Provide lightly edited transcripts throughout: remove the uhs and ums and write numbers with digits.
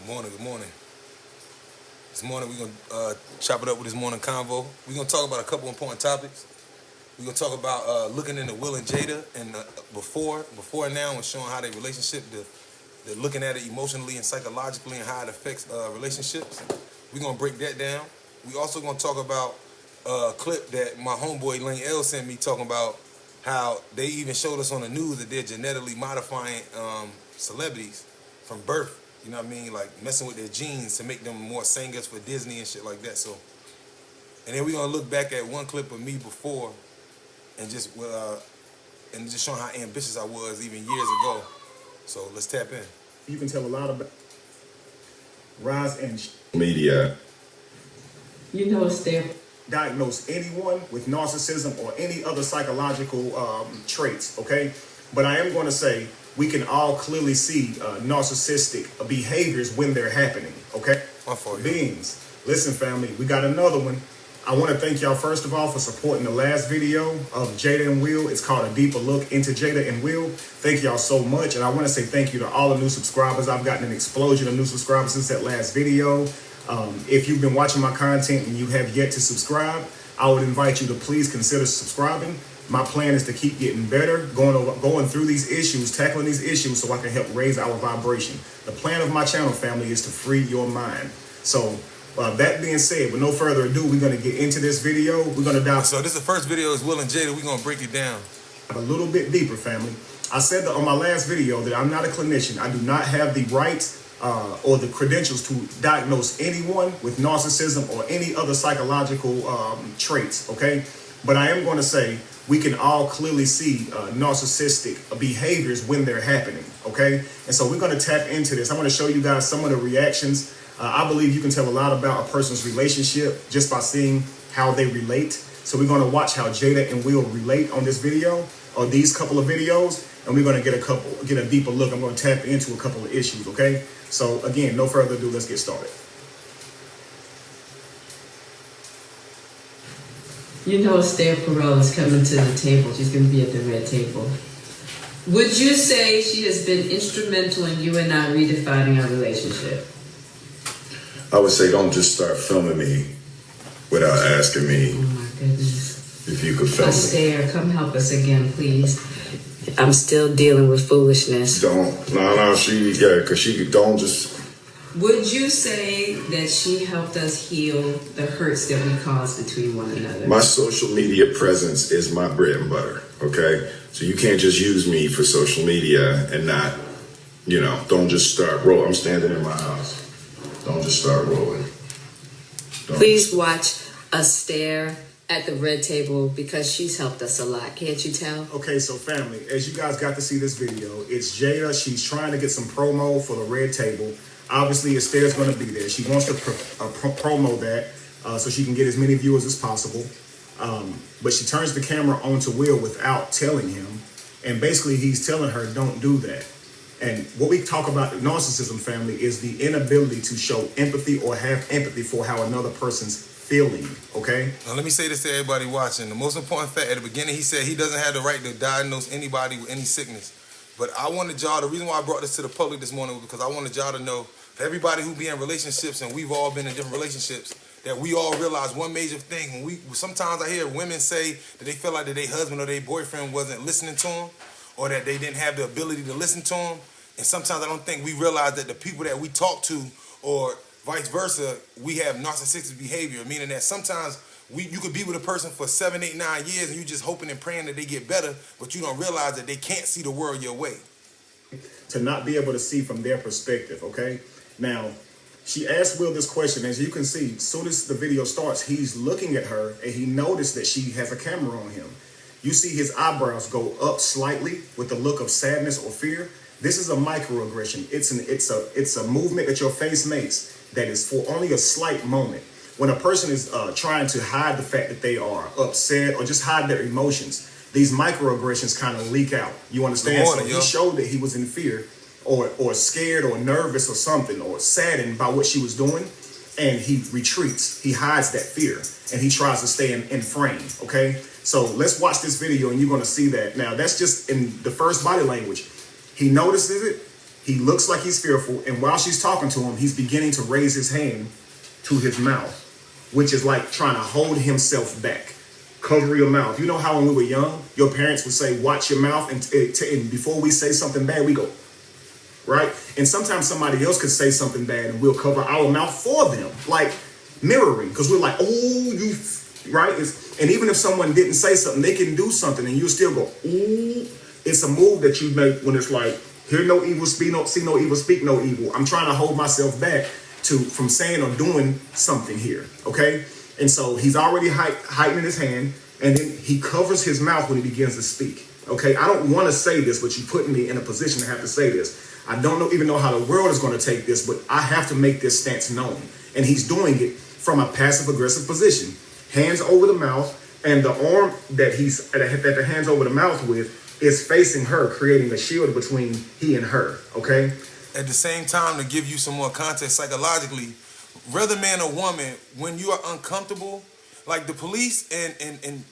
Good morning. This morning we're going to chop it up with this morning convo. We're going to talk about a couple important topics. We're going to talk about looking into Will and Jada and before and now, and showing how their relationship, they're looking at it emotionally and psychologically and how it affects relationships. We're going to break that down. We also going to talk about a clip that my homeboy Lane L sent me, talking about how they even showed us on the news that they're genetically modifying celebrities from birth. You know what I mean? Like messing with their genes to make them more singers for Disney and shit like that. So, and then we're gonna look back at one clip of me before, and just showing how ambitious I was even years ago. So let's tap in. You can tell a lot about rise in media. You know it's there. Diagnose anyone with narcissism or any other psychological traits, okay? But I am going to say we can all clearly see narcissistic behaviors when they're happening, okay? My fault. Beings. Listen, family, we got another one. I want to thank y'all, first of all, for supporting the last video of Jada and Will. It's called A Deeper Look into Jada and Will. Thank y'all so much. And I want to say thank you to all the new subscribers. I've gotten an explosion of new subscribers since that last video. If you've been watching my content and you have yet to subscribe, I would invite you to please consider subscribing. My plan is to keep getting better, going through these issues, tackling these issues so I can help raise our vibration. The plan of my channel, family, is to free your mind. So that being said, with no further ado, we're going to get into this video. We're going to dive. So this is the first video is Will and Jada. We're going to break it down a little bit deeper, family. I said that on my last video that I'm not a clinician. I do not have the right or the credentials to diagnose anyone with narcissism or any other psychological traits, okay? But I am going to say we can all clearly see narcissistic behaviors when they're happening, okay? And so we're going to tap into this. I'm going to show you guys some of the reactions. I believe you can tell a lot about a person's relationship just by seeing how they relate. So we're going to watch how Jada and Will relate on this video, or these couple of videos, and we're going to get a deeper look. I'm going to tap into a couple of issues, okay? So again, no further ado, let's get started. You know Esther Perel is coming to the table. She's going to be at the red table. Would you say she has been instrumental in you and I redefining our relationship? I would say don't just start filming me without asking me. Oh my goodness. If you could film me. Esther, come help us again, please. I'm still dealing with foolishness. Because she don't just. Would you say that she helped us heal the hurts that we caused between one another? My social media presence is my bread and butter, okay? So you can't just use me for social media and not, don't just start rolling. I'm standing in my house. Don't just start rolling. Please watch us stare at the red table because she's helped us a lot. Can't you tell? Okay, so family, as you guys got to see this video, it's Jada. She's trying to get some promo for the red table. Obviously, Esther's going to be there. She wants to promo that so she can get as many viewers as possible. But she turns the camera on to Will without telling him. And basically, he's telling her, don't do that. And what we talk about narcissism, family, is the inability to show empathy or have empathy for how another person's feeling, okay? Now let me say this to everybody watching. The most important fact, at the beginning, he said he doesn't have the right to diagnose anybody with any sickness. But I wanted y'all, the reason why I brought this to the public this morning was because I wanted y'all to know, for everybody who be in relationships, and we've all been in different relationships, that we all realize one major thing. Sometimes I hear women say that they feel like that their husband or their boyfriend wasn't listening to them, or that they didn't have the ability to listen to them. And sometimes I don't think we realize that the people that we talk to, or vice versa, we have narcissistic behavior, meaning that sometimes you could be with a person for 7, 8, 9 years and you just hoping and praying that they get better, but you don't realize that they can't see the world your way. To not be able to see from their perspective, okay? Now, she asked Will this question. As you can see, as soon as the video starts, he's looking at her and he noticed that she has a camera on him. You see his eyebrows go up slightly with the look of sadness or fear. This is a microaggression. It's a movement that your face makes that is for only a slight moment. When a person is trying to hide the fact that they are upset or just hide their emotions, these microaggressions kind of leak out. You understand? So he showed that he was in fear or scared or nervous or something, or saddened by what she was doing, and he retreats. He hides that fear and he tries to stay in frame, okay? So let's watch this video and you're going to see that. Now, that's just in the first body language. He notices it. He looks like he's fearful, and while she's talking to him, he's beginning to raise his hand to his mouth, which is like trying to hold himself back. Cover your mouth. You know how when we were young, your parents would say, watch your mouth, and before we say something bad, we go, right? And sometimes somebody else could say something bad, and we'll cover our mouth for them, like mirroring, because we're like, oh, you, right? And even if someone didn't say something, they can do something, and you'll still go, ooh. It's a move that you make when it's like, hear no evil, see no evil, speak no evil. I'm trying to hold myself back from saying or doing something here, okay? And so he's already heightening his hand, and then he covers his mouth when he begins to speak, okay? I don't want to say this, but you put me in a position to have to say this. I don't even know how the world is going to take this, but I have to make this stance known. And he's doing it from a passive-aggressive position. Hands over the mouth, and the arm that the hands over the mouth with is facing her, creating a shield between he and her, okay? At the same time, to give you some more context psychologically, whether man or woman, when you are uncomfortable, like the police and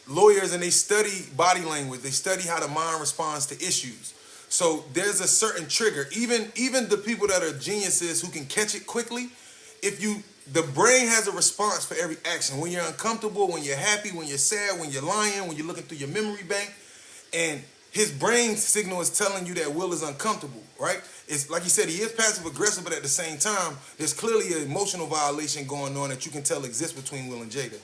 lawyers, and they study body language, they study how the mind responds to issues. So there's a certain trigger. Even the people that are geniuses who can catch it quickly, the brain has a response for every action. When you're uncomfortable, when you're happy, when you're sad, when you're lying, when you're looking through your memory bank, and his brain signal is telling you that Will is uncomfortable, right? It's like you said, he is passive aggressive, but at the same time, there's clearly an emotional violation going on that you can tell exists between Will and Jada.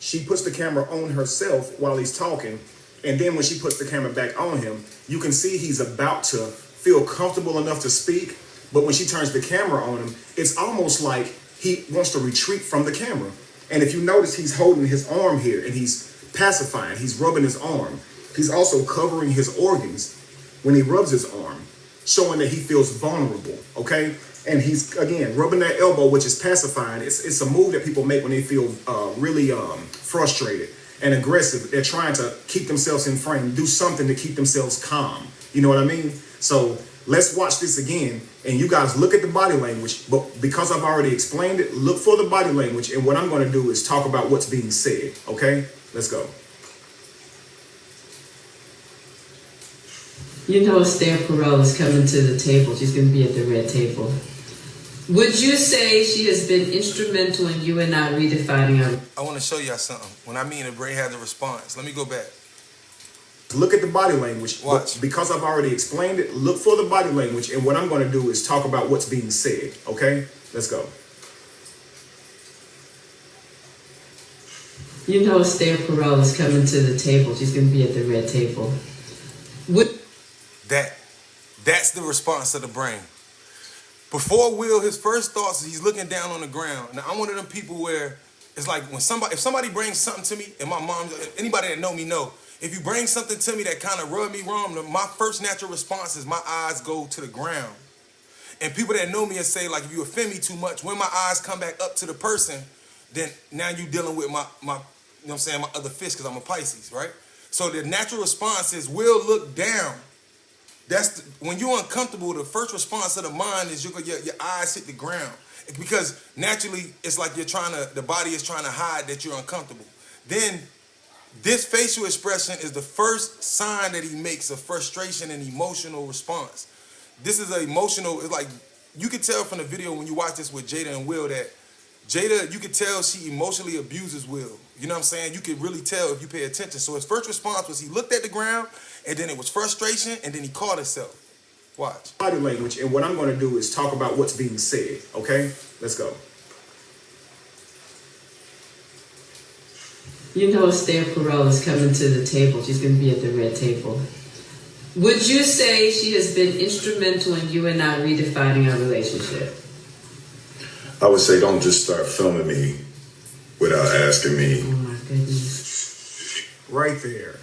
She puts the camera on herself while he's talking, and then when she puts the camera back on him, you can see he's about to feel comfortable enough to speak, but when she turns the camera on him, it's almost like he wants to retreat from the camera. And if you notice, he's holding his arm here, and he's pacifying, he's rubbing his arm. He's also covering his organs when he rubs his arm, showing that he feels vulnerable, okay? And he's, again, rubbing that elbow, which is pacifying. It's a move that people make when they feel really frustrated and aggressive. They're trying to keep themselves in frame, do something to keep themselves calm. You know what I mean? So let's watch this again, and you guys look at the body language, but because I've already explained it, look for the body language, and what I'm going to do is talk about what's being said, okay? Let's go. You know Esther Perel is coming to the table. She's going to be at the red table. Would you say she has been instrumental in you and I redefining our... I want to show y'all something. When I mean the brain has a response, let me go back. Look at the body language. Watch. Because I've already explained it, look for the body language, and what I'm going to do is talk about what's being said, okay? Let's go. You know Esther Perel is coming to the table. She's going to be at the red table. That's the response of the brain. Before Will, his first thoughts, he's looking down on the ground. Now, I'm one of them people where it's like if somebody brings something to me, and my mom, anybody that know me know, if you bring something to me that kind of rub me wrong, my first natural response is my eyes go to the ground. And people that know me and say, like, if you offend me too much, when my eyes come back up to the person, then now you dealing with my you know what I'm saying, my other fish, because I'm a Pisces, right? So the natural response is Will look down. When you're uncomfortable, the first response of the mind is your eyes hit the ground. Because naturally, it's like the body is trying to hide that you're uncomfortable. Then this facial expression is the first sign that he makes of frustration and emotional response. This is it's like, you could tell from the video when you watch this with Jada and Will that Jada, you could tell she emotionally abuses Will. You know what I'm saying? You could really tell if you pay attention. So his first response was he looked at the ground, and then it was frustration, and then he caught himself. Watch. Body language, and what I'm going to do is talk about what's being said, okay? Let's go. You know Esther Perel is coming to the table. She's going to be at the red table. Would you say she has been instrumental in you and I redefining our relationship? I would say don't just start filming me without asking me. Oh my goodness. Right there.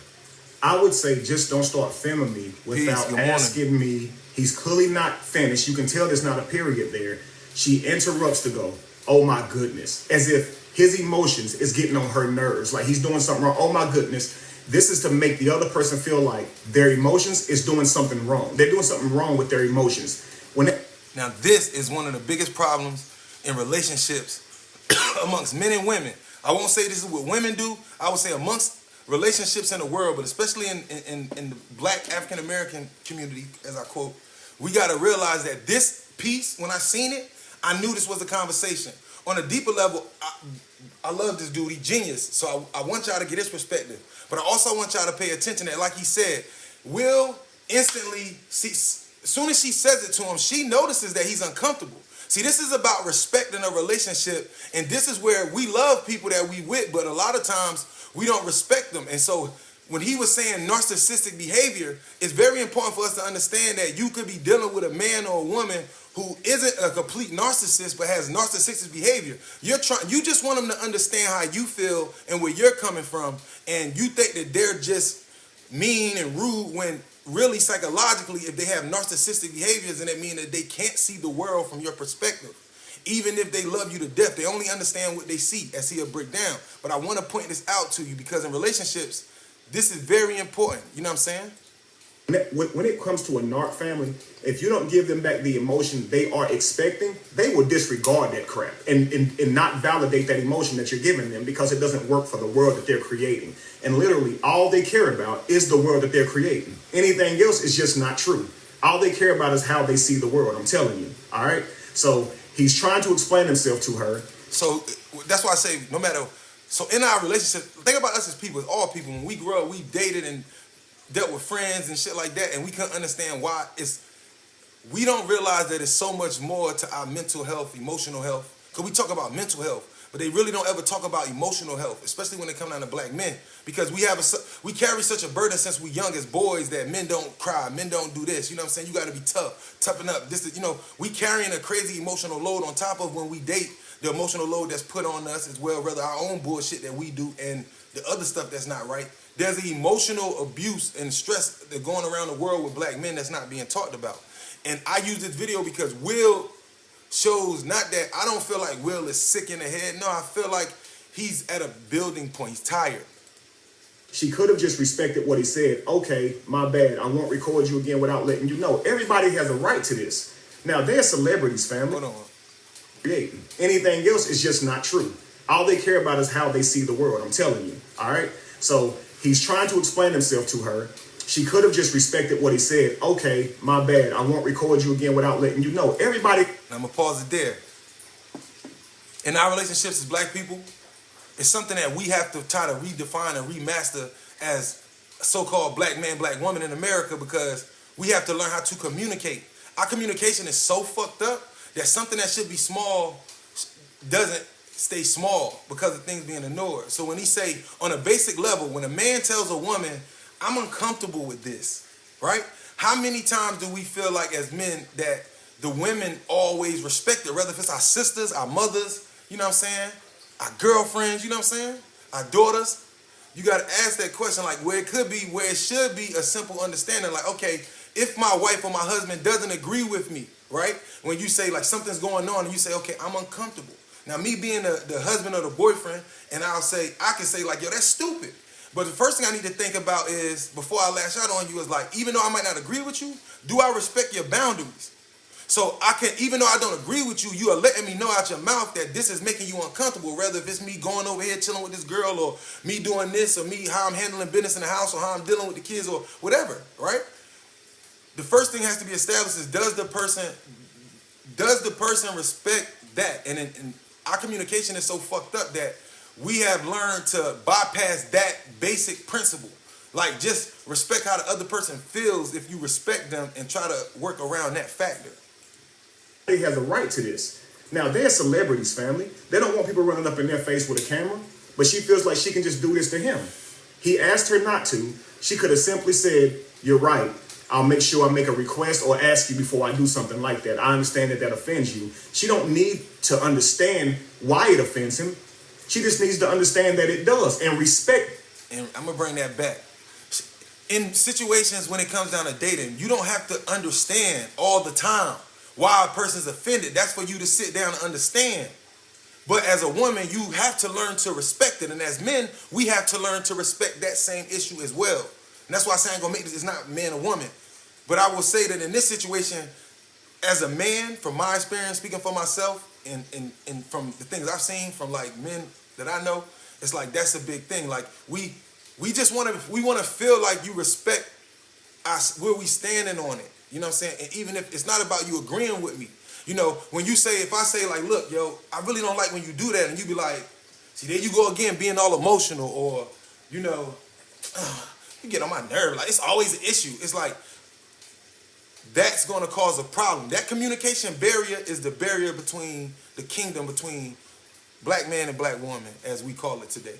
I would say just don't start filming me without asking me. He's clearly not finished. You can tell there's not a period there. She interrupts to go, oh my goodness, as if his emotions is getting on her nerves, like he's doing something wrong. Oh my goodness. This is to make the other person feel like their emotions is doing something wrong. They're doing something wrong with their emotions. Now, this is one of the biggest problems in relationships amongst men and women. I won't say this is what women do. I would say amongst relationships in the world, but especially in the Black African American community, as I quote, we got to realize that this piece, when I seen it, I knew this was a conversation. On a deeper level, I love this dude. He's genius. So I want y'all to get his perspective. But I also want y'all to pay attention that, like he said, Will instantly, as soon as she says it to him, she notices that he's uncomfortable. See, this is about respect in a relationship, and this is where we love people that we with, but a lot of times we don't respect them. And so when he was saying narcissistic behavior, it's very important for us to understand that you could be dealing with a man or a woman who isn't a complete narcissist but has narcissistic behavior. You just want them to understand how you feel and where you're coming from, and you think that they're just mean and rude when really psychologically, if they have narcissistic behaviors, then it means that they can't see the world from your perspective. Even if they love you to death, they only understand what they see as he'll break down. But I want to point this out to you because in relationships, this is very important. You know what I'm saying? When it comes to a narc family, if you don't give them back the emotion they are expecting, they will disregard that crap and not validate that emotion that you're giving them because it doesn't work for the world that they're creating. And literally, all they care about is the world that they're creating. Anything else is just not true. All they care about is how they see the world, I'm telling you. All right? So he's trying to explain himself to her. So that's why I say no matter. So in our relationship, think about us as people, as all people. When we grew up, we dated and dealt with friends and shit like that, and we couldn't understand why we don't realize that it's so much more to our mental health, emotional health. Because we talk about mental health, but they really don't ever talk about emotional health, especially when it comes down to black men. Because we carry such a burden since we young as boys that men don't cry, men don't do this. You know what I'm saying? You got to be tough, toughen up. We carrying a crazy emotional load on top of when we date, the emotional load that's put on us as well, rather our own bullshit that we do and the other stuff that's not right. There's the emotional abuse and stress that's going around the world with black men that's not being talked about. And I use this video because Will shows not that I don't feel like Will is sick in the head. No, I feel like he's at a building point. He's tired. She could have just respected what he said. Okay, my bad. I won't record you again without letting you know. Everybody has a right to this. Now, they're celebrities, family. Hold on. Anything else is just not true. All they care about is how they see the world, I'm telling you. All right? So he's trying to explain himself to her. She could have just respected what he said. Okay, my bad. I won't record you again without letting you know. Everybody. I'm going to pause it there. In our relationships as black people, it's something that we have to try to redefine and remaster as a so-called black man, black woman in America, because we have to learn how to communicate. Our communication is so fucked up that something that should be small doesn't stay small because of things being ignored. So when he say, on a basic level, when a man tells a woman, I'm uncomfortable with this, right? How many times do we feel like as men that the women always respect it, whether if it's our sisters, our mothers, you know what I'm saying? Our girlfriends, you know what I'm saying? Our daughters. You got to ask that question, like where it should be a simple understanding. Like, okay, if my wife or my husband doesn't agree with me, right? When you say like something's going on and you say, okay, I'm uncomfortable. Now me being the husband or the boyfriend, and I can say like, yo, that's stupid. But the first thing I need to think about is, before I lash out on you, is like, even though I might not agree with you, do I respect your boundaries? So I can, even though I don't agree with you, you are letting me know out your mouth that this is making you uncomfortable, whether if it's me going over here chilling with this girl, or me doing this, or me how I'm handling business in the house, or how I'm dealing with the kids, or whatever, right? The first thing has to be established is, does the person respect that? And our communication is so fucked up that we have learned to bypass that basic principle. Like, just respect how the other person feels if you respect them, and try to work around that factor. He has a right to this. Now, they're celebrities, family. They don't want people running up in their face with a camera, but she feels like she can just do this to him. He asked her not to. She could have simply said, you're right. I'll make sure I make a request or ask you before I do something like that. I understand that offends you. She don't need to understand why it offends him. She just needs to understand that it does, and respect. And I'm going to bring that back. In situations when it comes down to dating, you don't have to understand all the time why a person's offended. That's for you to sit down and understand. But as a woman, you have to learn to respect it. And as men, we have to learn to respect that same issue as well. And that's why I say I ain't going to make this, it's not man or woman. But I will say that in this situation, as a man, from my experience, speaking for myself, and from the things I've seen from like men that I know, it's like that's a big thing. Like we just want to feel like you respect us, where we standing on it. You know what I'm saying? And even if it's not about you agreeing with me, you know, when you say, if I say like, look, yo, I really don't like when you do that, and you be like, see, there you go again, being all emotional, or, you know, you get on my nerve. Like, it's always an issue. It's like, that's going to cause a problem. That communication barrier is the barrier between the kingdom, between black man and black woman, as we call it today.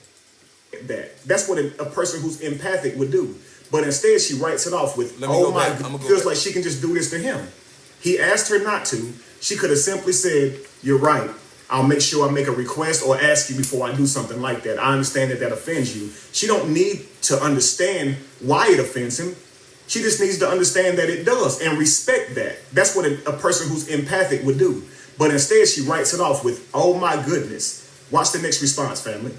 That's what a person who's empathic would do. But instead, she writes it off with, oh my, feels like she can just do this to him. He asked her not to. She could have simply said, you're right. I'll make sure I make a request or ask you before I do something like that. I understand that offends you. She don't need to understand why it offends him. She just needs to understand that it does and respect that. That's what a person who's empathic would do. But instead, she writes it off with, oh my goodness. Watch the next response, family.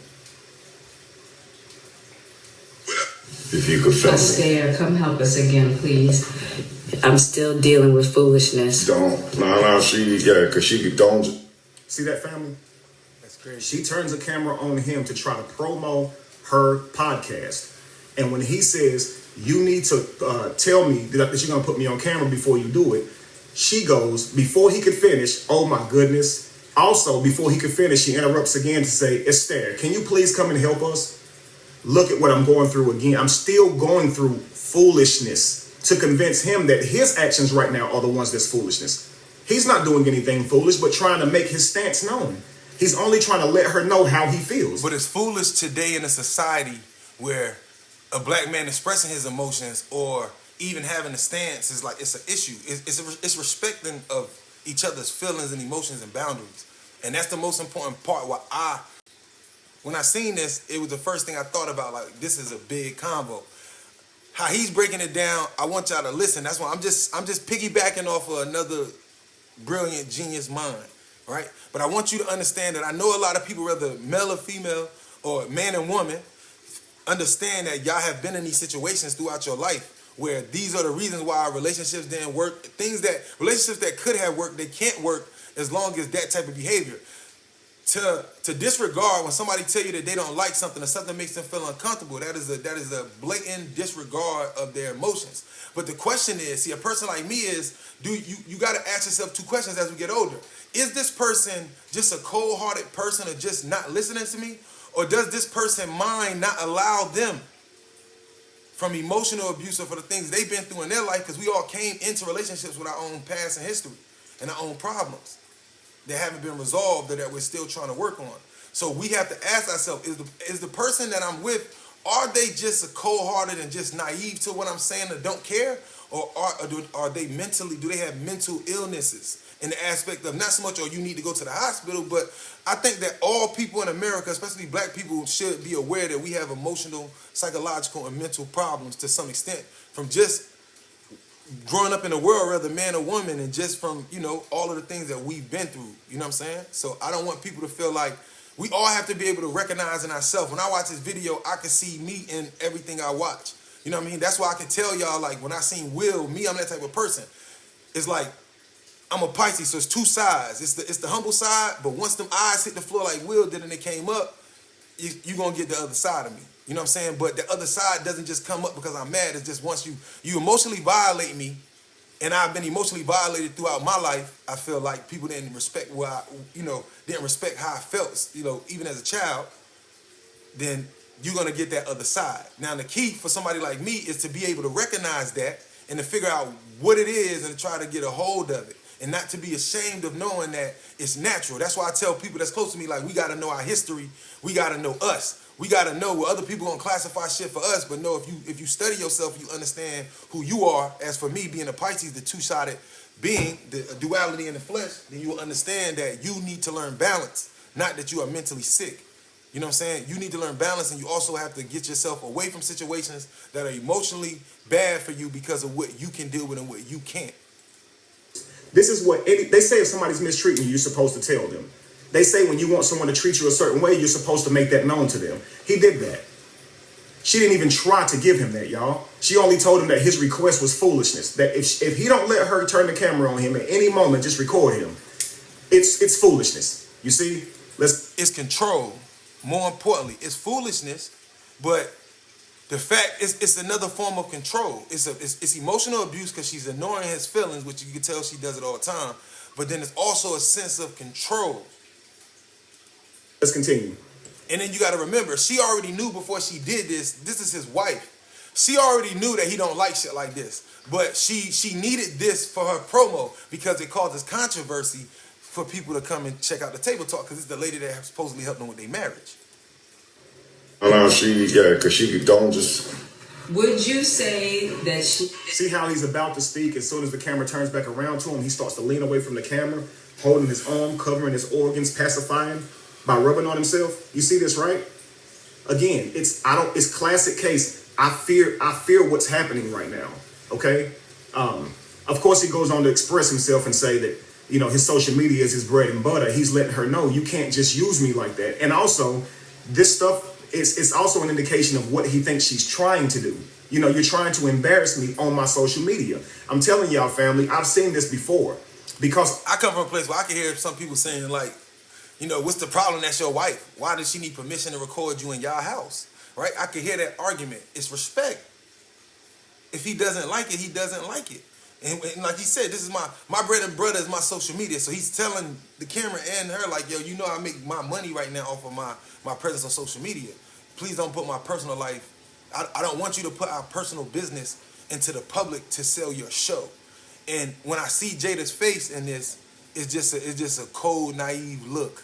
If you could feel me. Astaire, come help us again, please. I'm still dealing with foolishness. No, because she don't. See that, family? That's crazy. She turns the camera on him to try to promo her podcast. And when he says, you need to tell me that you're going to put me on camera before you do it, she goes, before he could finish, oh my goodness. Also, before he could finish, she interrupts again to say, Astaire, can you please come and help us? Look at what I'm going through again. I'm still going through foolishness to convince him that his actions right now are the ones that's foolishness. He's not doing anything foolish, but trying to make his stance known. He's only trying to let her know how he feels. But it's foolish today in a society where a black man expressing his emotions or even having a stance is like, it's an issue. It's respecting of each other's feelings and emotions and boundaries. And that's the most important part. When I seen this, it was the first thing I thought about, like, this is a big convo. How he's breaking it down, I want y'all to listen. That's why I'm just piggybacking off of another brilliant genius mind, right? But I want you to understand that I know a lot of people, whether male or female or man and woman, understand that y'all have been in these situations throughout your life where these are the reasons why our relationships didn't work. Relationships that could have worked, they can't work as long as that type of behavior. To disregard when somebody tell you that they don't like something or something makes them feel uncomfortable, that is a blatant disregard of their emotions. But the question is, see, a person like me is, you got to ask yourself two questions as we get older. Is this person just a cold-hearted person or just not listening to me? Or does this person mind not allow them from emotional abuse or for the things they've been through in their life? Because we all came into relationships with our own past and history and our own problems that haven't been resolved or that we're still trying to work on. So we have to ask ourselves, is the person that I'm with, are they just cold-hearted and just naive to what I'm saying or don't care? Or are they do they have mental illnesses in the aspect of not so much, you need to go to the hospital, but I think that all people in America, especially black people, should be aware that we have emotional, psychological, and mental problems to some extent from just growing up in the world, whether man or woman, and just from, all of the things that we've been through. You know what I'm saying? So I don't want people to feel like we all have to be able to recognize in ourselves. When I watch this video, I can see me in everything I watch. You know what I mean? That's why I can tell y'all, like, when I seen Will, I'm that type of person. It's like, I'm a Pisces, so it's two sides. It's the humble side, but once them eyes hit the floor like Will did and it came up, you're going to get the other side of me. You know what I'm saying? But the other side doesn't just come up because I'm mad. It's just once you emotionally violate me, and I've been emotionally violated throughout my life, I feel like people didn't respect didn't respect how I felt, even as a child, then you're going to get that other side. Now, the key for somebody like me is to be able to recognize that and to figure out what it is and to try to get a hold of it. And not to be ashamed of knowing that it's natural. That's why I tell people that's close to me, like, we got to know our history. We got to know us. We got to know what other people going to classify shit for us. But no, if you study yourself, you understand who you are. As for me, being a Pisces, the two-sided being, the duality in the flesh, then you will understand that you need to learn balance, not that you are mentally sick. You know what I'm saying? You need to learn balance, and you also have to get yourself away from situations that are emotionally bad for you because of what you can deal with and what you can't. This is what they say. If somebody's mistreating you, you're supposed to tell them. They say when you want someone to treat you a certain way, you're supposed to make that known to them. He did that. She didn't even try to give him that, y'all. She only told him that his request was foolishness. That if he don't let her turn the camera on him at any moment, just record him. It's foolishness. You see? It's control. More importantly, it's foolishness, but The fact is, it's another form of control. It's emotional abuse because she's ignoring his feelings, which you can tell she does it all the time. But then it's also a sense of control. Let's continue. And then you got to remember, she already knew before she did this. This is his wife. She already knew that he don't like shit like this. But she needed this for her promo because it causes controversy for people to come and check out the table talk because it's the lady that supposedly helped them with their marriage. No, because she don't just. Would you say that she... See how he's about to speak? As soon as the camera turns back around to him, he starts to lean away from the camera, holding his arm, covering his organs, pacifying by rubbing on himself. You see this, right? Again, it's classic case. I fear what's happening right now. Okay. Of course, he goes on to express himself and say that, you know, his social media is his bread and butter. He's letting her know you can't just use me like that. And also, this stuff is also an indication of what he thinks she's trying to do. You know, you're trying to embarrass me on my social media. I'm telling y'all, family, I've seen this before. Because I come from a place where I can hear some people saying, like, you know, what's the problem? That's your wife. Why does she need permission to record you in y'all house? Right? I can hear that argument. It's respect. If he doesn't like it, he doesn't like it. And like he said, this is my bread and butter is my social media. So he's telling the camera and her, like, yo, you know I make my money right now off of my presence on social media. Please don't put my personal life. I don't want you to put our personal business into the public to sell your show. And when I see Jada's face in this, it's just a cold, naive look.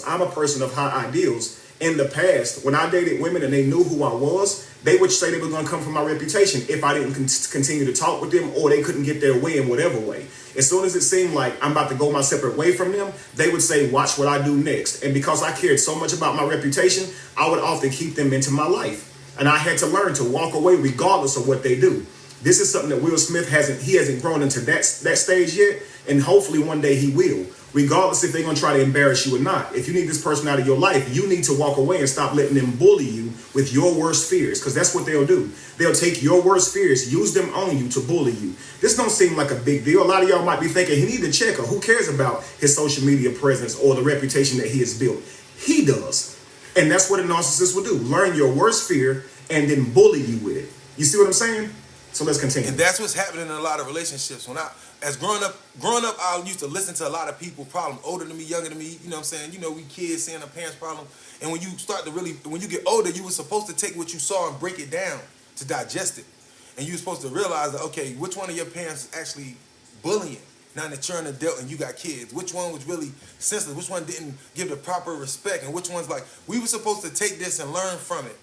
I'm a person of high ideals. In the past, when I dated women and they knew who I was, they would say they were going to come from my reputation if I didn't continue to talk with them or they couldn't get their way in whatever way. As soon as it seemed like I'm about to go my separate way from them, they would say, watch what I do next. And because I cared so much about my reputation, I would often keep them into my life. And I had to learn to walk away regardless of what they do. This is something that Will Smith hasn't grown into that stage yet. And hopefully one day he will. Regardless if they're going to try to embarrass you or not. If you need this person out of your life, you need to walk away and stop letting them bully you with your worst fears. Because that's what they'll do. They'll take your worst fears, use them on you to bully you. This don't seem like a big deal. A lot of y'all might be thinking, he need to check her. Who cares about his social media presence or the reputation that he has built? He does. And that's what a narcissist will do. Learn your worst fear and then bully you with it. You see what I'm saying? So let's continue. And that's what's happening in a lot of relationships. As growing up, I used to listen to a lot of people, problem older than me, younger than me. You know what I'm saying? You know, we kids seeing our parents' problem. And when you start to when you get older, you were supposed to take what you saw and break it down to digest it. And you were supposed to realize that, okay, which one of your parents is actually bullying? Now that you're an adult and you got kids, which one was really sensitive? Which one didn't give the proper respect? And which one's like, we were supposed to take this and learn from it.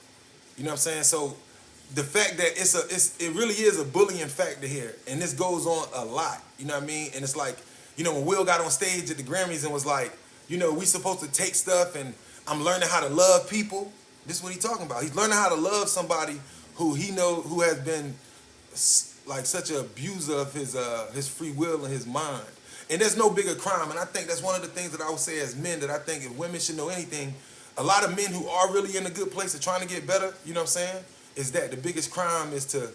You know what I'm saying? So the fact that it really is a bullying factor here, and this goes on a lot. You know what I mean? And it's like, you know, when Will got on stage at the Grammys and was like, you know, we supposed to take stuff, and I'm learning how to love people. This is what he's talking about. He's learning how to love somebody who who has been like such an abuser of his free will and his mind. And there's no bigger crime. And I think that's one of the things that I would say as men, that I think if women should know anything, a lot of men who are really in a good place of trying to get better, you know what I'm saying, is that the biggest crime is to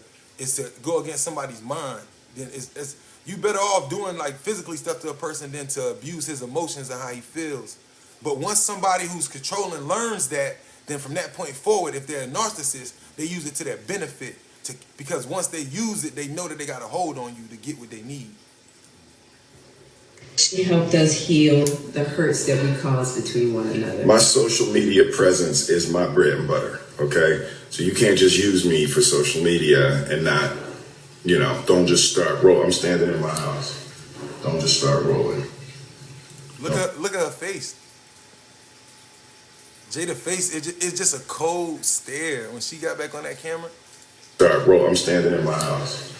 go against somebody's mind. Then it's you better off doing like physically stuff to a person than to abuse his emotions and how he feels. But once somebody who's controlling learns that, then from that point forward, if they're a narcissist, they use it to their benefit. Because once they use it, they know that they got a hold on you to get what they need. She helped us heal the hurts that we cause between one another. My social media presence is my bread and butter, okay? So you can't just use me for social media and not, you know, don't just start rolling. I'm standing in my house. Don't just start rolling. Look at her face. Jada's face, it's just a cold stare when she got back on that camera. Start rolling. I'm standing in my house.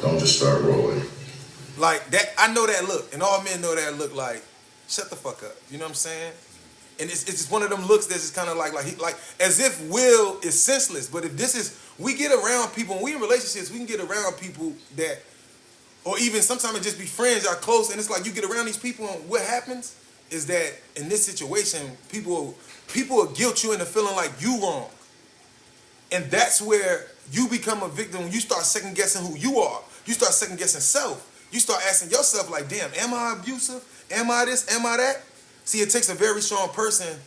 Don't just start rolling. Like that, I know that look, and all men know that look. Like, shut the fuck up. You know what I'm saying? And it's just one of them looks that's just kind of like as if Will is senseless. But if this is, we get around people, when we in relationships, we can get around people that, or even sometimes it just be friends, y'all close, and it's like you get around these people, and what happens is that in this situation, people will guilt you into feeling like you wrong, and that's where you become a victim when you start second guessing who you are. You start second guessing self. You start asking yourself like, damn, am I abusive? Am I this? Am I that? See, it takes a very strong person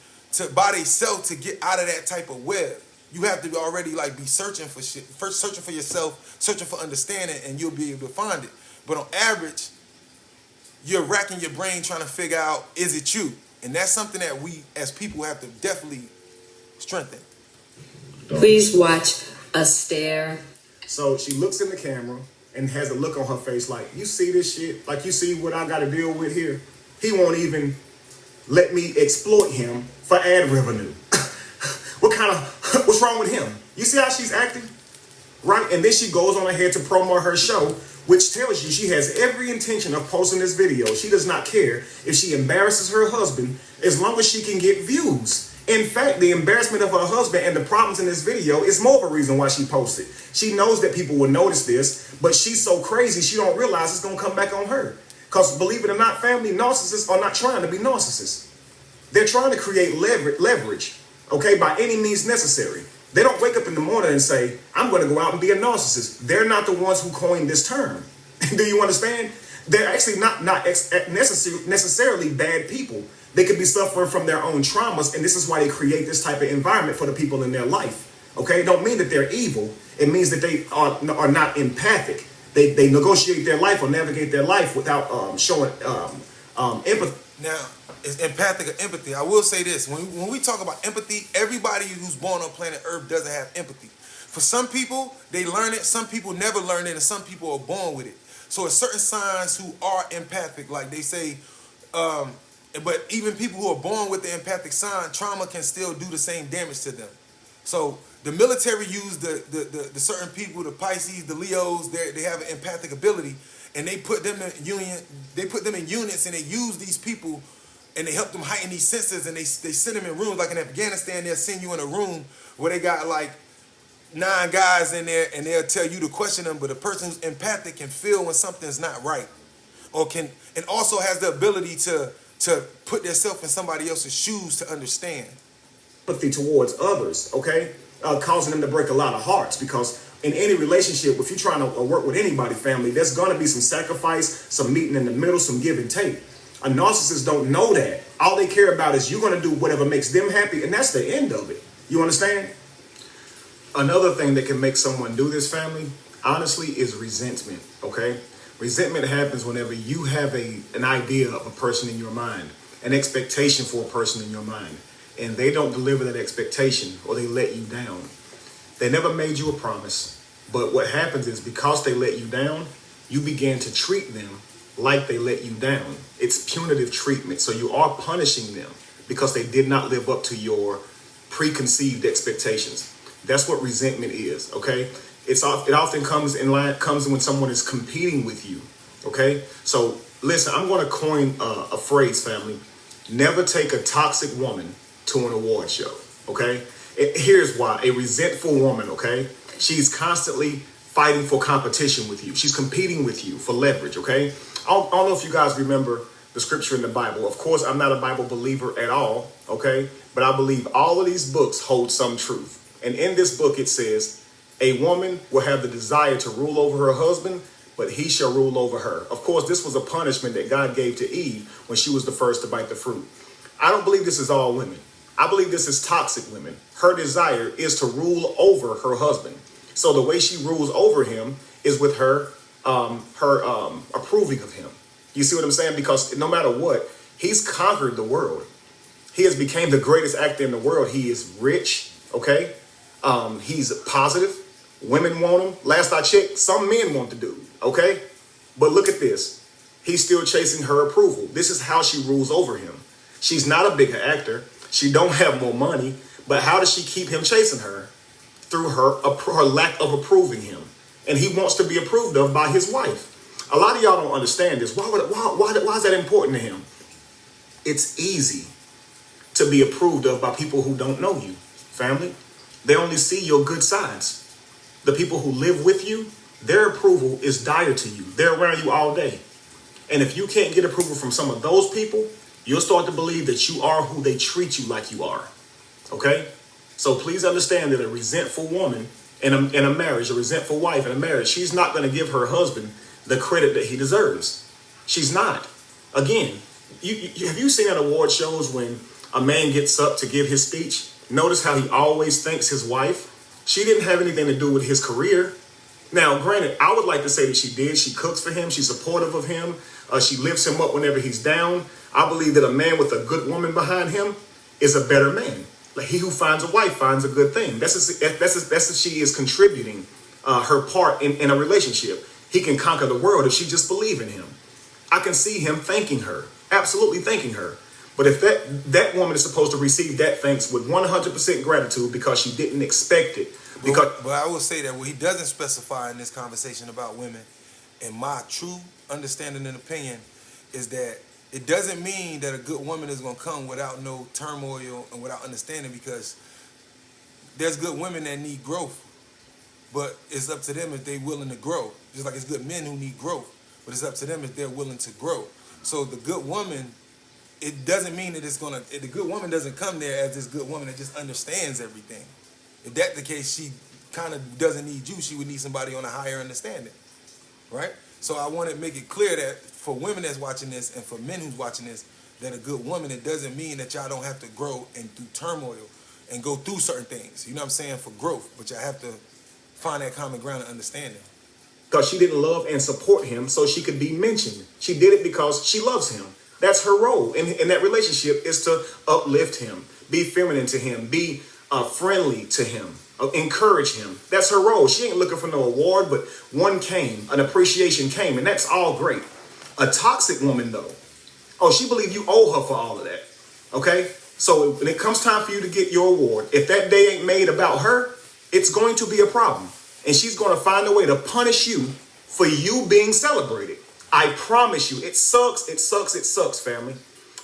by themselves to get out of that type of web. you have to already like be searching for shit, first searching for yourself, searching for understanding, and you'll be able to find it. But on average, you're racking your brain trying to figure out, is it you? And that's something that we as people have to definitely strengthen. Please watch a stare. So she looks in the camera and has a look on her face like, you see this shit? Like, you see what I got to deal with here? He won't even let me exploit him for ad revenue. What's wrong with him? You see how she's acting? Right? And then she goes on ahead to promote her show, which tells you she has every intention of posting this video. She does not care if she embarrasses her husband as long as she can get views. In fact, the embarrassment of her husband and the problems in this video is more of a reason why she posted. She knows that people will notice this, but she's so crazy she don't realize it's going to come back on her. Because believe it or not, family, narcissists are not trying to be narcissists. They're trying to create leverage, okay, by any means necessary. They don't wake up in the morning and say, I'm going to go out and be a narcissist. They're not the ones who coined this term. Do you understand? They're actually not necessarily bad people. They could be suffering from their own traumas, and this is why they create this type of environment for the people in their life. Okay, it don't mean that they're evil. It means that they are not empathic. They negotiate their life or navigate their life without showing empathy. Now, it's empathic or empathy. I will say this. When we talk about empathy, everybody who's born on planet Earth doesn't have empathy. For some people, they learn it. Some people never learn it, and some people are born with it. So it's certain signs who are empathic, like they say, but even people who are born with the empathic sign, trauma can still do the same damage to them. So the military use the certain people, the Pisces, the Leos, they have an empathic ability, and they put them in units, and they use these people, and they help them heighten these senses, and they send them in rooms. Like in Afghanistan, they'll send you in a room where they got like 9 guys in there, and they'll tell you to question them, but a person who's empathic can feel when something's not right, and also has the ability to put themselves in somebody else's shoes to understand. Empathy towards others, okay? Causing them to break a lot of hearts, because in any relationship, if you're trying to work with anybody, family, there's going to be some sacrifice, some meeting in the middle, some give and take. A narcissist don't know that. All they care about is you're going to do whatever makes them happy, and that's the end of it. You understand? Another thing that can make someone do this, family, honestly, is resentment, okay? Resentment happens whenever you have an idea of a person in your mind, an expectation for a person in your mind, and they don't deliver that expectation, or they let you down. They never made you a promise, but what happens is because they let you down, you begin to treat them like they let you down. It's punitive treatment, so you are punishing them because they did not live up to your preconceived expectations. That's what resentment is, okay? It often comes when someone is competing with you, okay? So listen, I'm going to coin a phrase, family. Never take a toxic woman to an award show, okay? Here's why. A resentful woman, okay? She's constantly fighting for competition with you. She's competing with you for leverage, okay? I don't know if you guys remember the scripture in the Bible. Of course, I'm not a Bible believer at all, okay? But I believe all of these books hold some truth. And in this book, it says, a woman will have the desire to rule over her husband, but he shall rule over her. Of course, this was a punishment that God gave to Eve when she was the first to bite the fruit. I don't believe this is all women. I believe this is toxic women. Her desire is to rule over her husband. So the way she rules over him is with her approving of him. You see what I'm saying? Because no matter what, he's conquered the world. He has become the greatest actor in the world. He is rich, okay? He's positive. Women want him. Last I checked, some men want the dude, okay? But look at this. He's still chasing her approval. This is how she rules over him. She's not a bigger actor. She don't have more money. But how does she keep him chasing her? Through her lack of approving him. And he wants to be approved of by his wife. A lot of y'all don't understand this. Why is that important to him? It's easy to be approved of by people who don't know you, family. They only see your good sides. The people who live with you, their approval is dire to you. They're around you all day. And if you can't get approval from some of those people, you'll start to believe that you are who they treat you like you are. Okay? So please understand that a resentful woman in a marriage, a resentful wife in a marriage, she's not going to give her husband the credit that he deserves. She's not. Again, have you seen at award shows when a man gets up to give his speech? Notice how he always thanks his wife. She didn't have anything to do with his career. Now, granted, I would like to say that she did. She cooks for him. She's supportive of him. She lifts him up whenever he's down. I believe that a man with a good woman behind him is a better man. Like, he who finds a wife finds a good thing. That's as she is contributing her part in a relationship. He can conquer the world if she just believes in him. I can see him thanking her, absolutely thanking her. But if that woman is supposed to receive that thanks with 100% gratitude because she didn't expect it. But I will say that what he doesn't specify in this conversation about women, in my true understanding and opinion, is that it doesn't mean that a good woman is going to come without no turmoil and without understanding, because there's good women that need growth, but it's up to them if they're willing to grow. Just like it's good men who need growth, but it's up to them if they're willing to grow. So the good woman, it doesn't mean that the good woman doesn't come there as this good woman that just understands everything. If that's the case, she kind of doesn't need you. She would need somebody on a higher understanding, right? So I want to make it clear that for women that's watching this and for men who's watching this, that a good woman, it doesn't mean that y'all don't have to grow and through turmoil and go through certain things. You know what I'm saying? For growth, but y'all have to find that common ground and understanding. Because she didn't love and support him so she could be mentioned. She did it because she loves him. That's her role in that relationship, is to uplift him, be feminine to him, be friendly to him, encourage him. That's her role. She ain't looking for no award, but one came, an appreciation came, and that's all great. A toxic woman, though, she believes you owe her for all of that. Okay? So when it comes time for you to get your award, if that day ain't made about her, it's going to be a problem. And she's going to find a way to punish you for you being celebrated. I promise you, it sucks, family.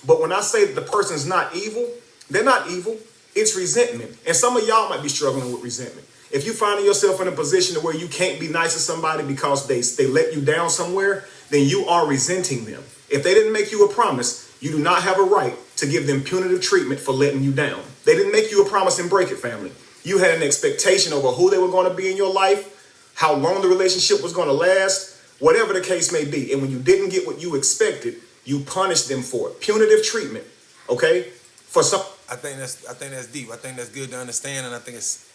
But when I say that the person's not evil, they're not evil. It's resentment. And some of y'all might be struggling with resentment. If you find yourself in a position where you can't be nice to somebody because they let you down somewhere, then you are resenting them. If they didn't make you a promise, you do not have a right to give them punitive treatment for letting you down. They didn't make you a promise and break it, family. You had an expectation over who they were going to be in your life, how long the relationship was going to last, whatever the case may be. And when you didn't get what you expected, you punished them for it. Punitive treatment, okay? For some, I think that's deep. I think that's good to understand, and I think it's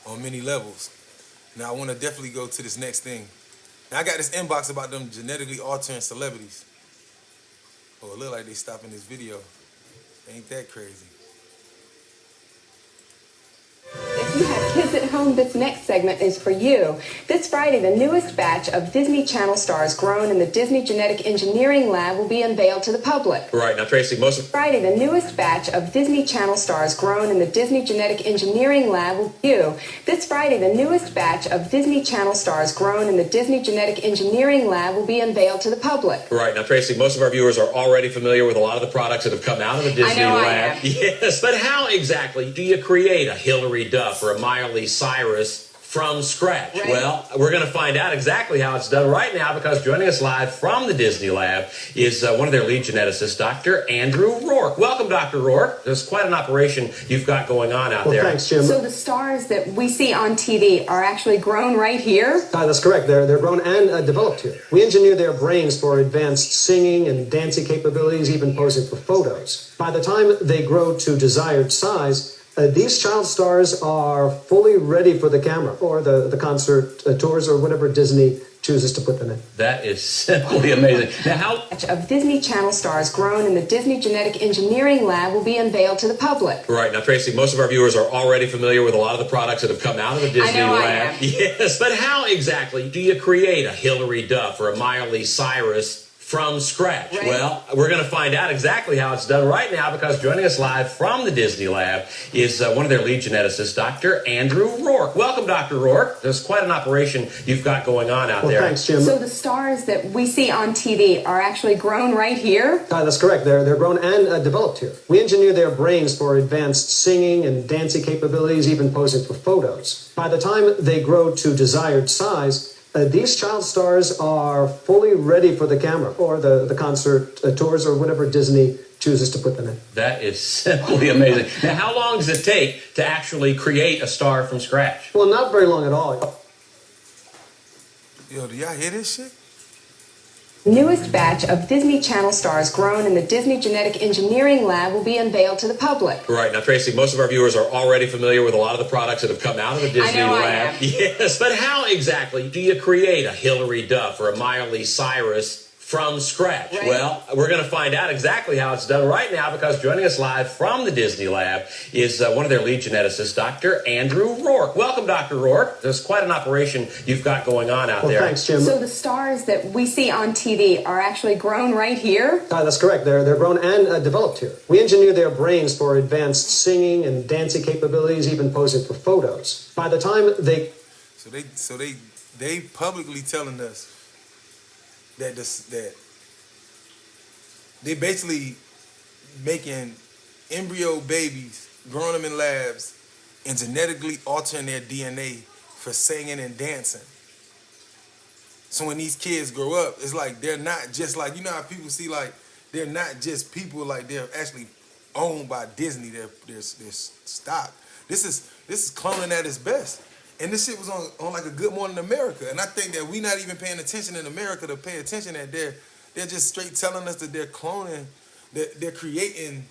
on many levels. Now I want to definitely go to this next thing. Now I got this inbox about them genetically altering celebrities. Oh, it look like they stopping this video. Ain't that crazy? If you have kids at home, this next segment is for you. This Friday, the newest batch of Disney Channel stars grown in the Disney Genetic Engineering Lab will be unveiled to the public. Right, now Tracy, Friday, the newest batch of Disney Channel stars grown in the Disney Genetic Engineering Lab will be you. This Friday, the newest batch of Disney Channel stars grown in the Disney Genetic Engineering Lab will be unveiled to the public. Right, now Tracy, most of our viewers are already familiar with a lot of the products that have come out of the Disney Lab. Yes, but how exactly do you create a Hillary Duff or a Miley Cyrus from scratch? Right. Well, we're going to find out exactly how it's done right now, because joining us live from the Disney Lab is one of their lead geneticists, Dr. Andrew Rourke. Welcome, Dr. Rourke. There's quite an operation you've got going on out there. Thanks, Jim. So the stars that we see on TV are actually grown right here? That's correct. They're grown and developed here. We engineer their brains for advanced singing and dancing capabilities, even posing for photos. By the time they grow to desired size, these child stars are fully ready for the camera or the concert tours or whatever Disney chooses to put them in. That is simply amazing. Now, how Of Disney Channel stars grown in the Disney Genetic Engineering Lab will be unveiled to the public. Right, now Tracy, most of our viewers are already familiar with a lot of the products that have come out of the Disney Lab. Yes, but how exactly do you create a Hillary Duff or a Miley Cyrus from scratch? Right. Well, we're going to find out exactly how it's done right now, because joining us live from the Disney Lab is one of their lead geneticists, Dr. Andrew Rourke. Welcome, Dr. Rourke. There's quite an operation you've got going on out there. Thanks, Jim. So the stars that we see on TV are actually grown right here? That's correct. They're grown and developed here. We engineer their brains for advanced singing and dancing capabilities, even posing for photos. By the time they grow to desired size, these child stars are fully ready for the camera or the concert tours or whatever Disney chooses to put them in. That is simply amazing. Now, how long does it take to actually create a star from scratch? Well, not very long at all. Yo, do y'all hear this shit? Newest batch of Disney Channel stars grown in the Disney Genetic Engineering Lab will be unveiled to the public. Right. Now, Tracy, most of our viewers are already familiar with a lot of the products that have come out of the Disney Lab. Yes, but how exactly do you create a Hilary Duff or a Miley Cyrus from scratch? Right. Well, we're going to find out exactly how it's done right now, because joining us live from the Disney Lab is one of their lead geneticists, Dr. Andrew Rourke. Welcome, Dr. Rourke. There's quite an operation you've got going on out there. Thanks, Jim. So the stars that we see on TV are actually grown right here? That's correct. They're grown and developed here. We engineer their brains for advanced singing and dancing capabilities, even posing for photos. By the time they... So they publicly telling us that they basically making embryo babies, growing them in labs, and genetically altering their DNA for singing and dancing. So when these kids grow up, it's like they're not just like, you know how people see like they're not just people, like they're actually owned by Disney. They're stock. This is cloning at its best. And this shit was on like a Good Morning America. And I think that we not even paying attention in America to pay attention that they're just straight telling us that they're cloning, that they're creating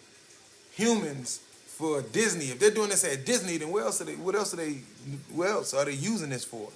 humans for Disney. If they're doing this at Disney, then what else are they using this for?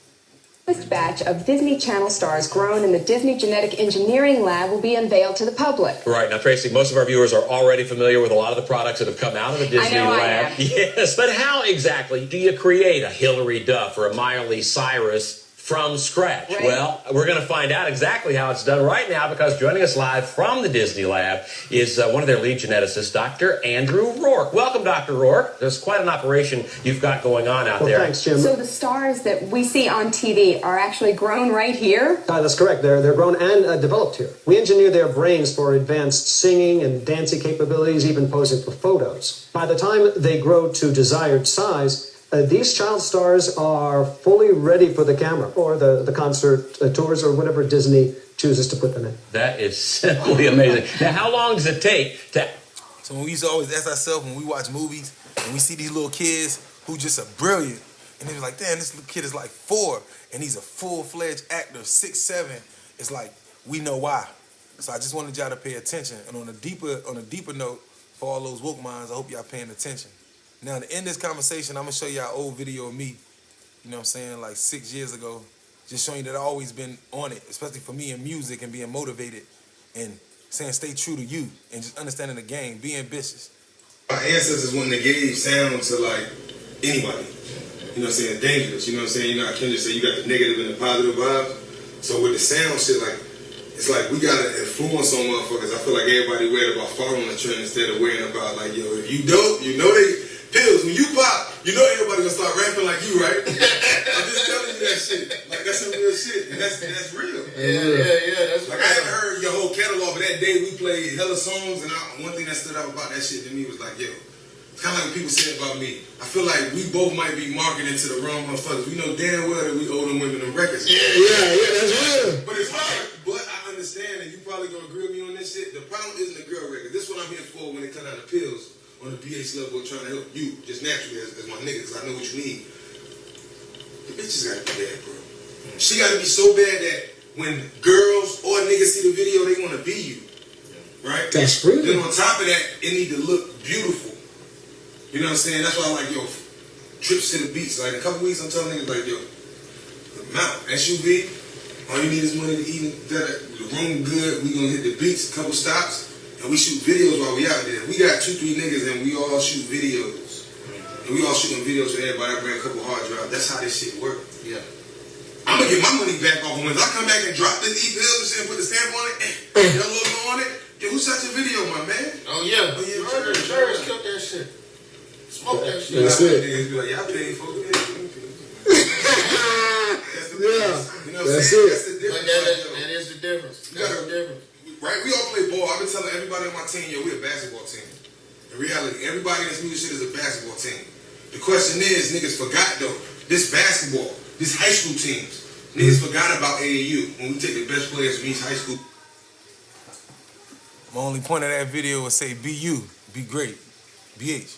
Newest batch of Disney Channel stars grown in the Disney Genetic Engineering Lab will be unveiled to the public. Right. Now, Tracy, most of our viewers are already familiar with a lot of the products that have come out of the Disney Lab. Yes, but how exactly do you create a Hilary Duff or a Miley Cyrus from scratch? Right. Well, we're going to find out exactly how it's done right now, because joining us live from the Disney Lab is one of their lead geneticists, Dr. Andrew Rourke. Welcome, Dr. Rourke. There's quite an operation you've got going on out there. Thanks, Jim. So the stars that we see on TV are actually grown right here? That's correct. They're grown and developed here. We engineer their brains for advanced singing and dancing capabilities, even posing for photos. By the time they grow to desired size, these child stars are fully ready for the camera or the concert tours or whatever Disney chooses to put them in. That is simply amazing. Now, how long does it take to... So when we used to always ask ourselves when we watch movies and we see these little kids who just are brilliant, and they was like, damn, this little kid is like 4 and he's a full-fledged actor, 6'7", it's like, we know why. So I just wanted y'all to pay attention. And on a deeper note, for all those woke minds, I hope y'all paying attention. Now, to end this conversation, I'm going to show y'all an old video of me, you know what I'm saying, like 6 years ago, just showing you that I've always been on it, especially for me in music and being motivated and saying stay true to you and just understanding the game, be ambitious. My ancestors wouldn't have gave sound to, like, anybody. You know what I'm saying? Dangerous. You know what I'm saying? You know how Kendrick said you got the negative and the positive vibes? So with the sound shit, like, it's like we got to influence on motherfuckers. I feel like everybody worried about following the trend instead of worrying about, like, yo, if you dope, you know they... Pills, when you pop, you know everybody gonna start rapping like you, right? I'm just telling you that shit. Like, that's some real shit. And that's real. Yeah, that's like, I haven't heard your whole catalog, but that day we played hella songs, and one thing that stood out about that shit to me was like, yo, it's kind of like what people say about me. I feel like we both might be marketing to the wrong motherfuckers. We know damn well that we owe them women them records. Yeah, that's real. But it's hard. But I understand, and you probably gonna agree with me on this shit. The problem isn't the girl record. This is what I'm here for when it comes out of pills. On the BH level, trying to help you, just naturally as my nigga, because I know what you need. The bitches gotta be bad, bro. She gotta be so bad that when girls or niggas see the video, they wanna be you. Right? That's real. Then on top of that, it need to look beautiful. You know what I'm saying? That's why I'm like, yo, trips to the beach. Like, in a couple weeks, I'm telling niggas, like, yo, the mount, SUV, all you need is money to eat, the room good, we gonna hit the beach, a couple stops. And we shoot videos while we out there. We got 2-3 niggas and we all shoot videos. And we all shooting videos for everybody. I bring a couple hard drives. That's how this shit work. Yeah. I'm gonna get my money back off of when I come back and drop this e-pills and shit and put the stamp on it, your logo on it. Yo, who shot your video, my man? Oh yeah. Church killed that shit. Smoke that shit. That's it. Niggas be like, y'all paid for it. That's the difference. You know what I'm saying? That's the difference. That is the difference. That's the difference. Right, we all play ball. I've been telling everybody on my team, yo, we're a basketball team. In reality, everybody in this music shit is a basketball team. The question is, niggas forgot though, this basketball, this high school teams, niggas forgot about AAU when we take the best players from each high school. My only point of that video was say, be you, be great, BH.